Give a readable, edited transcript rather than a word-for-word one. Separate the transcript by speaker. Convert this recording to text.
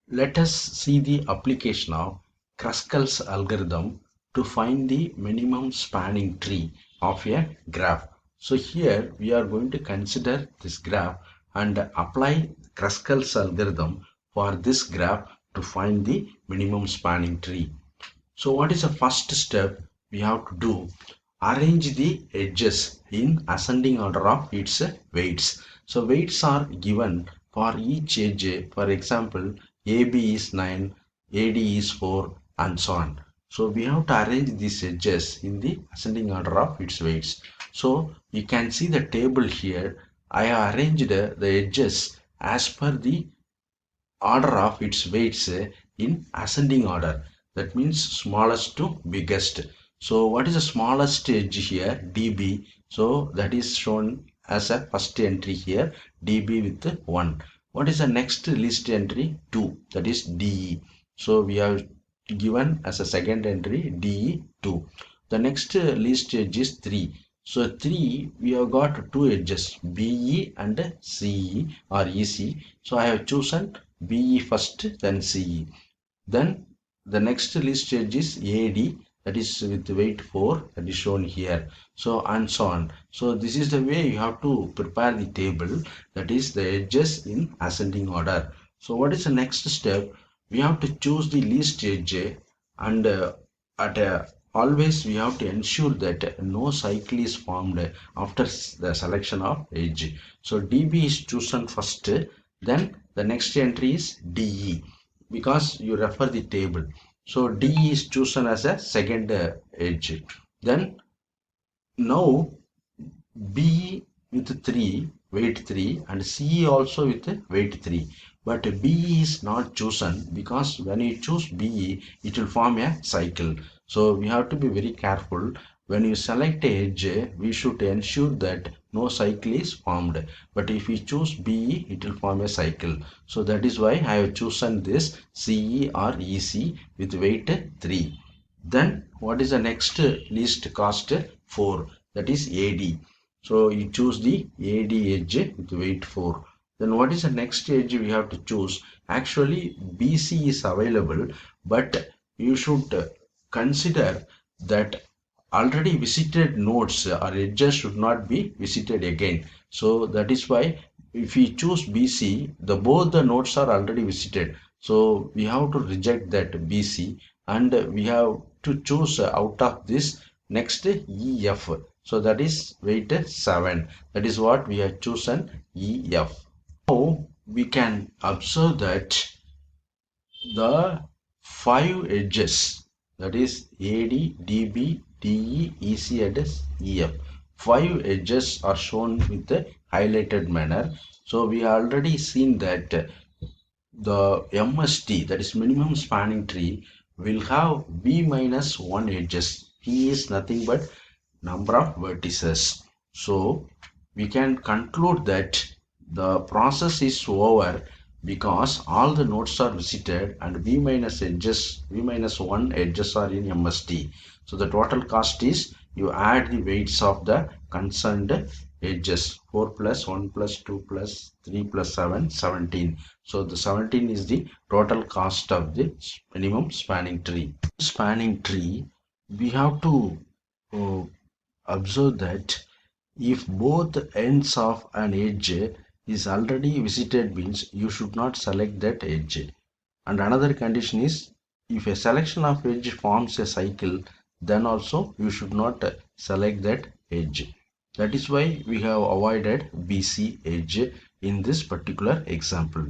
Speaker 1: Let us see the application of Kruskal's algorithm to find the minimum spanning tree of a graph. So here we are going to consider this graph and apply Kruskal's algorithm for this graph to find the minimum spanning tree. So what is the first step we have to do? Arrange the edges in ascending order of its weights. So weights are given for each edge. For example, AB is 9, AD is 4 and so on. So we have to arrange these edges in the ascending order of its weights. So you can see the table here. I have arranged the edges as per the order of its weights in ascending order. That means smallest to biggest. So what is the smallest edge here? dB. So that is shown as a first entry here, dB with 1. What is the next least entry? 2. That is dE. So we have given as a second entry dE 2. The next least edge is 3. So 3, we have got two edges, BE and CE or EC. So I have chosen BE first, then CE. Then the next least edge is AD, that is with weight 4, that is shown here. So and so on. So this is the way you have to prepare the table, that is the edges in ascending order. So what is the next step? We have to choose the least edge and at always we have to ensure that no cycle is formed after the selection of edge. So dB is chosen first, then the next entry is dE because you refer the table. So dE is chosen as a second edge. Then now B with 3, weight 3 and C also with weight 3. But BE is not chosen because when you choose BE, it will form a cycle. So we have to be very careful. When you select a edge, we should ensure that no cycle is formed. But if we choose BE, it will form a cycle. So that is why I have chosen this CE or EC with weight 3. Then what is the next least cost? 4. That is AD. So you choose the AD edge with weight 4. Then what is the next edge we have to choose? Actually BC is available, but you should consider that already visited nodes or edges should not be visited again. So that is why if we choose BC, the both the nodes are already visited. So we have to reject that BC and we have to choose out of this next EF. So that is weight 7. That is what we have chosen, EF. Now we can observe that the 5 edges, that is AD, DB, DE, EC and EF. 5 edges are shown with the highlighted manner. So we already seen that the MST, that is minimum spanning tree, will have B minus 1 edges. T is nothing but number of vertices. So we can conclude that the process is over because all the nodes are visited and V minus 1 edges are in MST. So the total cost is you add the weights of the concerned edges, 4 plus 1 plus 2 plus 3 plus 7, 17. So the 17 is the total cost of the minimum spanning tree. Spanning tree, we have to uh, observe that if both ends of an edge is already visited means you should not select that edge. And another condition is if a selection of edge forms a cycle, then also you should not select that edge. That is why we have avoided BC edge in this particular example.